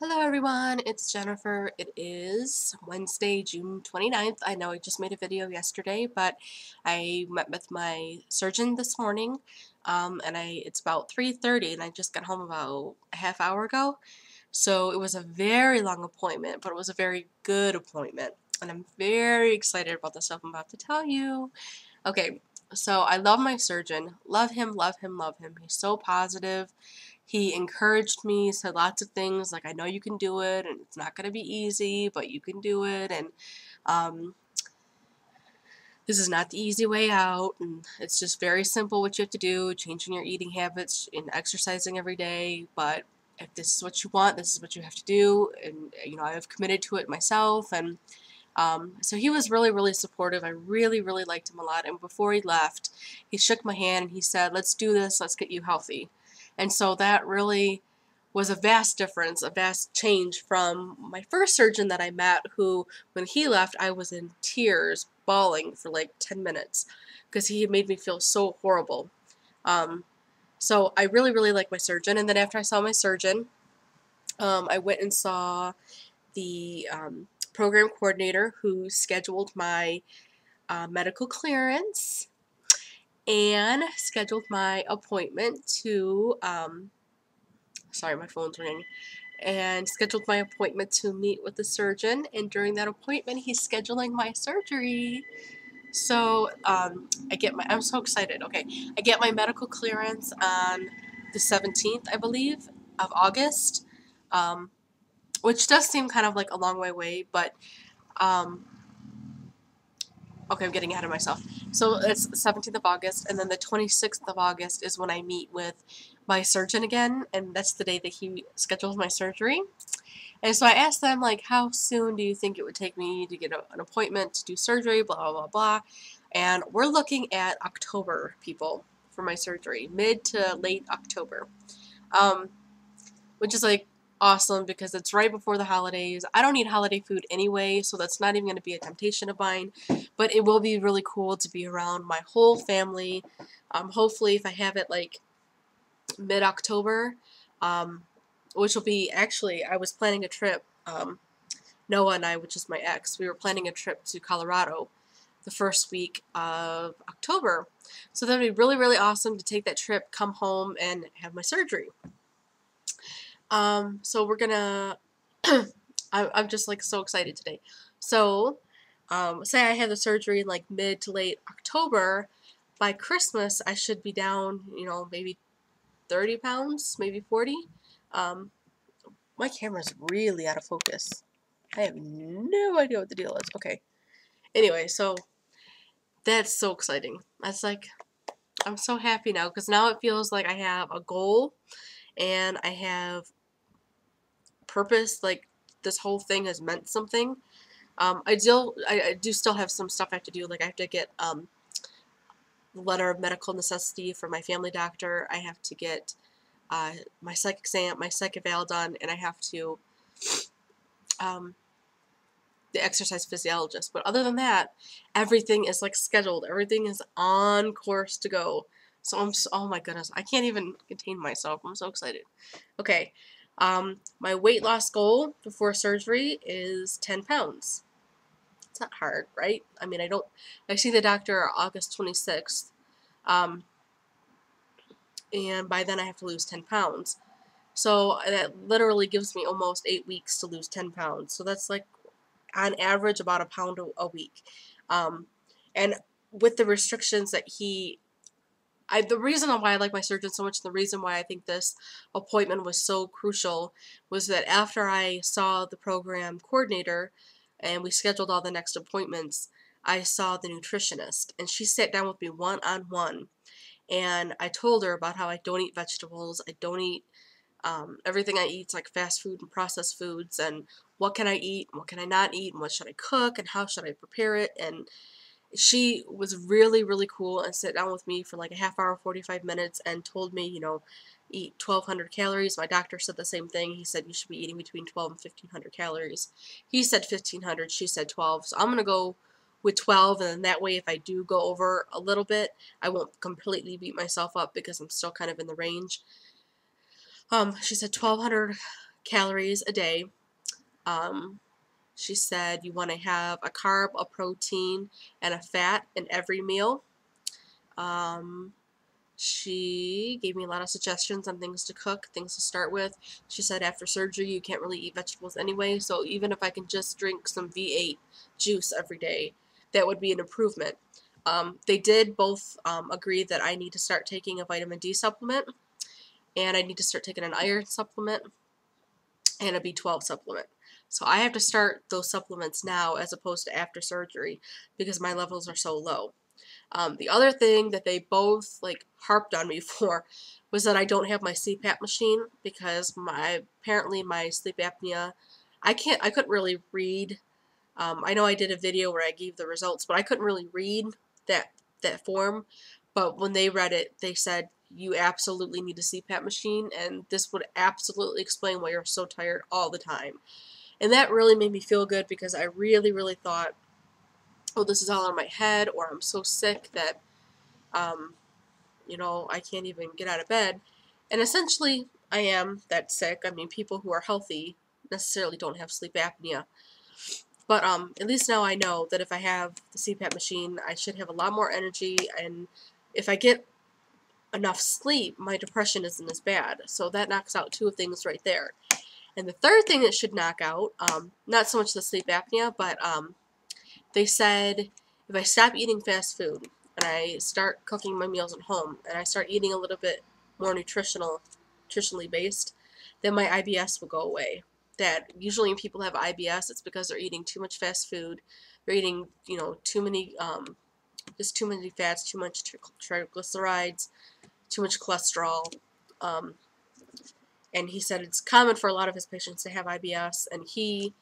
Hello everyone, it's Jennifer. It is Wednesday, June 29th. I know I just made a video yesterday, but I met with my surgeon this morning, and it's about 3:30 and I just got home about a half hour ago. So it was a very long appointment, but it was a very good appointment. And I'm very excited about the stuff I'm about to tell you. Okay, so I love my surgeon. Love him, love him, love him. He's so positive. He encouraged me, said lots of things like, I know you can do it, and it's not going to be easy, but you can do it, and um, this is not the easy way out, and it's just very simple what you have to do, changing your eating habits and exercising every day, but if this is what you want, this is what you have to do, and I have committed to it myself, and so he was really, really supportive. I really, really liked him a lot. And before he left, he shook my hand and he said, let's do this. Let's get you healthy. And so that really was a vast difference, a vast change from my first surgeon that I met, who, when he left, I was in tears, bawling for like 10 minutes because he had made me feel so horrible. Um, so I really, really like my surgeon. And then after I saw my surgeon, I went and saw the program coordinator who scheduled my medical clearance and scheduled my appointment to, sorry, my phone's ringing, and scheduled my appointment to meet with the surgeon. And during that appointment, he's scheduling my surgery. So I'm so excited. Okay, I get my medical clearance on the 17th, I believe, of August, um, which does seem kind of like a long way away, but um, okay, I'm getting ahead of myself. So it's the 17th of August, and then the 26th of August is when I meet with my surgeon again, and that's the day that he schedules my surgery. And so I asked them, like, how soon do you think it would take me to get an appointment to do surgery, blah, blah, blah, blah. And we're looking at October, people, for my surgery, mid to late October. Um, which is like awesome because it's right before the holidays. I don't eat holiday food anyway, so that's not even going to be a temptation of mine. But it will be really cool to be around my whole family. Hopefully, if I have it like mid-October, um, which will be actually, I was planning a trip. Noah and I, which is my ex, we were planning a trip to Colorado the first week of October. So that would be really, really awesome to take that trip, come home, and have my surgery. So we're gonna, I'm just like so excited today. So, say I have the surgery in like mid to late October, by Christmas I should be down, maybe 30 pounds, maybe 40. Um, my camera's really out of focus. I have no idea what the deal is. Okay. Anyway, so that's so exciting. That's like, I'm so happy now because now it feels like I have a goal and I have purpose, like this whole thing has meant something. I do still have some stuff I have to do. Like I have to get the letter of medical necessity for my family doctor. I have to get my psych exam, my psych eval done, and I have to um, the exercise physiologist. But other than that, everything is like scheduled. Everything is on course to go. So oh my goodness, I can't even contain myself. I'm so excited. Okay, my weight loss goal before surgery is 10 pounds. It's not hard, right? I mean, I see the doctor August 26th, um, and by then I have to lose 10 pounds. So that literally gives me almost 8 weeks to lose 10 pounds. So that's like, on average, about a pound a week. Um, and with the restrictions that the reason why I like my surgeon so much, and the reason why I think this appointment was so crucial, was that after I saw the program coordinator and we scheduled all the next appointments, I saw the nutritionist, and she sat down with me one-on-one, and I told her about how I don't eat vegetables, I don't eat everything I eat is like fast food and processed foods, and what can I eat, and what can I not eat, and what should I cook, and how should I prepare it. And she was really, really cool and sat down with me for like a half hour, 45 minutes, and told me, eat 1,200 calories. My doctor said the same thing. He said you should be eating between 12 and 1,500 calories. He said 1,500, she said 12. So I'm going to go with 12, and then that way if I do go over a little bit, I won't completely beat myself up because I'm still kind of in the range. She said 1,200 calories a day. She said you want to have a carb, a protein, and a fat in every meal. She gave me a lot of suggestions on things to cook, things to start with. She said after surgery you can't really eat vegetables anyway, so even if I can just drink some V8 juice every day, that would be an improvement. They did both agree that I need to start taking a vitamin D supplement, and I need to start taking an iron supplement and a B12 supplement. So I have to start those supplements now as opposed to after surgery because my levels are so low. The other thing that they both harped on me for was that I don't have my CPAP machine because apparently my sleep apnea, I couldn't really read. I know I did a video where I gave the results, but I couldn't really read that form. But when they read it, they said you absolutely need a CPAP machine, and this would absolutely explain why you're so tired all the time. And that really made me feel good because I really, really thought, oh, this is all in my head, or I'm so sick that, I can't even get out of bed. And essentially, I am that sick. I mean, people who are healthy necessarily don't have sleep apnea. But at least now I know that if I have the CPAP machine, I should have a lot more energy, and if I get enough sleep, my depression isn't as bad. So that knocks out two things right there. And the third thing that should knock out, not so much the sleep apnea, but they said if I stop eating fast food and I start cooking my meals at home and I start eating a little bit more nutritionally based, then my IBS will go away. That usually when people have IBS, it's because they're eating too much fast food, they're eating too many fats, too much triglycerides, too much cholesterol. And he said it's common for a lot of his patients to have IBS, and he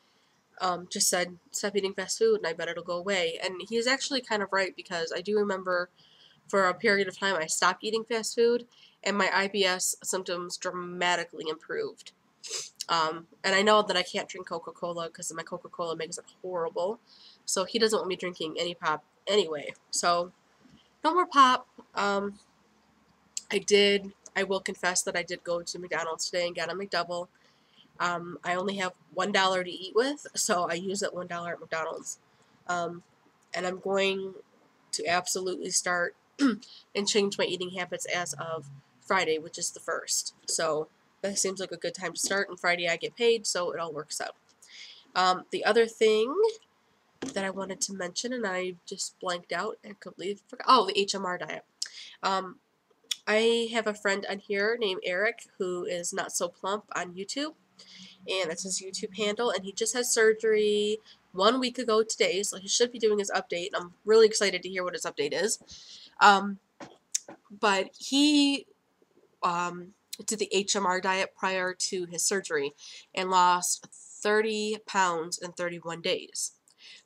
just said, stop eating fast food, and I bet it'll go away. And he's actually kind of right, because I do remember for a period of time I stopped eating fast food, and my IBS symptoms dramatically improved. And I know that I can't drink Coca-Cola because my Coca-Cola makes it horrible. So he doesn't want me drinking any pop anyway. So no more pop. I will confess that I did go to McDonald's today and got a McDouble. I only have $1 to eat with, so I use that $1 at McDonald's. And I'm going to absolutely start and change my eating habits as of Friday, which is the 1st. So that seems like a good time to start, and Friday I get paid, so it all works out. The other thing that I wanted to mention, and I just blanked out and completely forgot. Oh, the HMR diet. I have a friend on here named Eric who is Not So Plump on YouTube, and that's his YouTube handle, and he just had surgery 1 week ago today, so he should be doing his update. I'm really excited to hear what his update is. But he did the HMR diet prior to his surgery and lost 30 pounds in 31 days.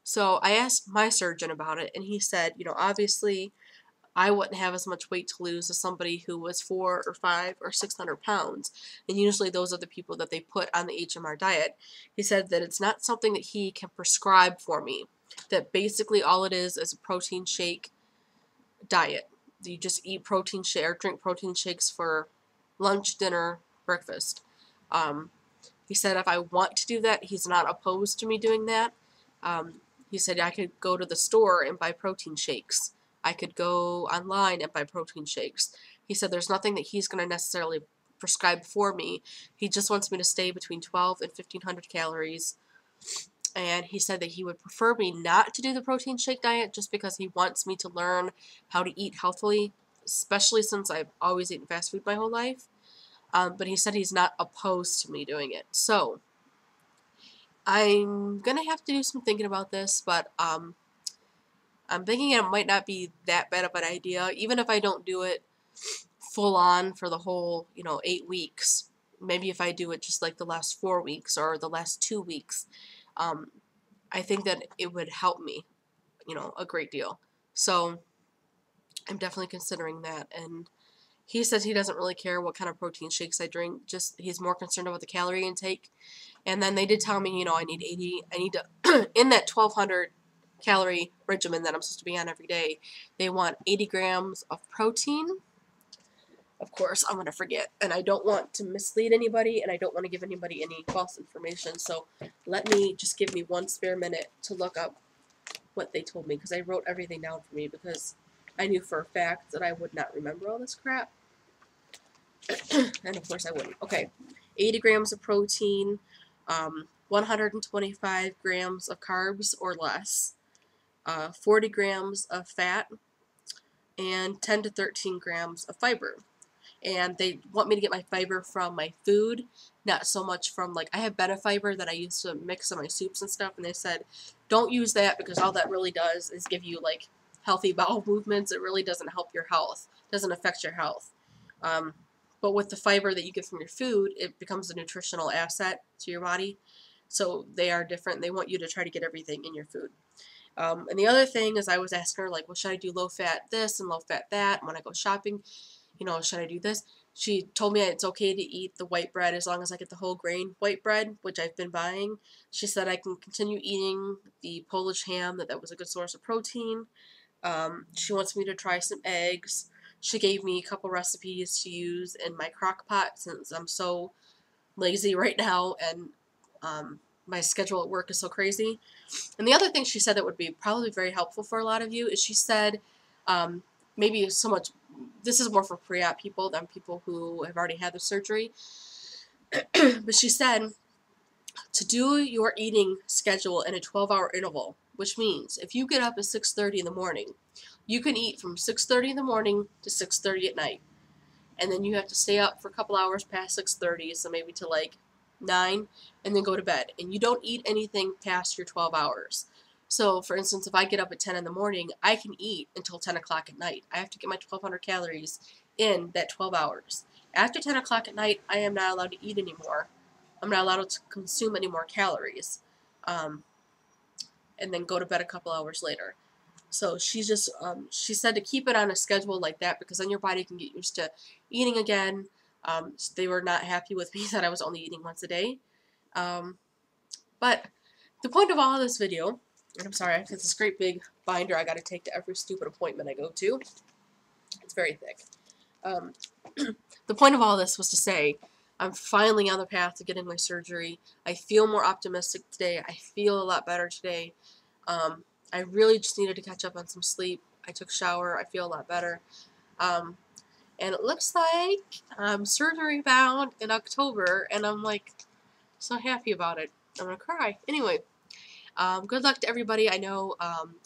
So I asked my surgeon about it, and he said, obviously I wouldn't have as much weight to lose as somebody who was 4 or 5 or 600 pounds. And usually those are the people that they put on the HMR diet. He said that it's not something that he can prescribe for me. That basically all it is a protein shake diet. You just eat protein shake or drink protein shakes for lunch, dinner, breakfast. He said if I want to do that, he's not opposed to me doing that. He said I could go to the store and buy protein shakes. I could go online and buy protein shakes. He said there's nothing that he's going to necessarily prescribe for me. He just wants me to stay between 12 and 1,500 calories. And he said that he would prefer me not to do the protein shake diet just because he wants me to learn how to eat healthily, especially since I've always eaten fast food my whole life. But he said he's not opposed to me doing it. So I'm going to have to do some thinking about this, but I'm thinking it might not be that bad of an idea, even if I don't do it full on for the whole, 8 weeks. Maybe if I do it just like the last 4 weeks or the last 2 weeks, I think that it would help me, a great deal. So I'm definitely considering that. And he says he doesn't really care what kind of protein shakes I drink, just he's more concerned about the calorie intake. And then they did tell me, I need to, in that 1,200 calorie regimen that I'm supposed to be on every day, they want 80 grams of protein, of course, I'm going to forget, and I don't want to mislead anybody, and I don't want to give anybody any false information, so just give me one spare minute to look up what they told me, because I wrote everything down for me, because I knew for a fact that I would not remember all this crap, and of course I wouldn't. Okay, 80 grams of protein, 125 grams of carbs or less, 40 grams of fat, and 10 to 13 grams of fiber. And they want me to get my fiber from my food, not so much from, like, I have Benefiber that I used to mix in my soups and stuff, and they said don't use that because all that really does is give you, like, healthy bowel movements. It really doesn't help your health, doesn't affect your health. But with the fiber that you get from your food, it becomes a nutritional asset to your body. So they are different. They want you to try to get everything in your food. And the other thing is, I was asking her, like, well, should I do low fat this and low fat that when I go shopping? Should I do this? She told me it's okay to eat the white bread as long as I get the whole grain white bread, which I've been buying. She said I can continue eating the Polish ham, that was a good source of protein. She wants me to try some eggs. She gave me a couple recipes to use in my crock pot since I'm so lazy right now, and my schedule at work is so crazy. And the other thing she said that would be probably very helpful for a lot of you is, she said maybe so much, this is more for pre-op people than people who have already had the surgery, but she said to do your eating schedule in a 12-hour interval, which means if you get up at 6:30 in the morning, you can eat from 6:30 in the morning to 6:30 at night. And then you have to stay up for a couple hours past 6:30, so maybe to like 9, and then go to bed. And you don't eat anything past your 12 hours. So, for instance, if I get up at 10 in the morning, I can eat until 10 o'clock at night. I have to get my 1,200 calories in that 12 hours. After 10 o'clock at night, I am not allowed to eat anymore. I'm not allowed to consume any more calories. And then go to bed a couple hours later. So she said to keep it on a schedule like that, because then your body can get used to eating again. They were not happy with me that I was only eating once a day. But the point of all of this video, and I'm sorry, it's this great big binder I got to take to every stupid appointment I go to. It's very thick. The point of all this was to say I'm finally on the path to getting my surgery. I feel more optimistic today. I feel a lot better today. I really just needed to catch up on some sleep. I took a shower. I feel a lot better. And it looks like I'm surgery bound in October, and I'm like so happy about it. I'm gonna cry. Anyway, good luck to everybody. I know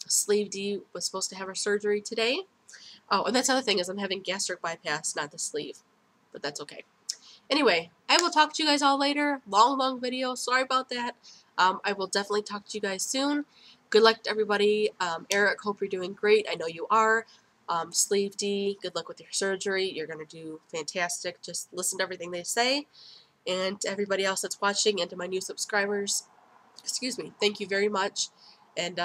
Sleeve D was supposed to have her surgery today. Oh, and that's the other thing, is I'm having gastric bypass, not the sleeve, but that's okay. Anyway, I will talk to you guys all later. Long video. Sorry about that. I will definitely talk to you guys soon. Good luck to everybody. Eric, hope you're doing great. I know you are. Sleeve D, good luck with your surgery. You're going to do fantastic. Just listen to everything they say. And to everybody else that's watching, and to my new subscribers, excuse me, thank you very much. And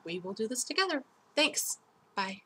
we will do this together. Thanks. Bye.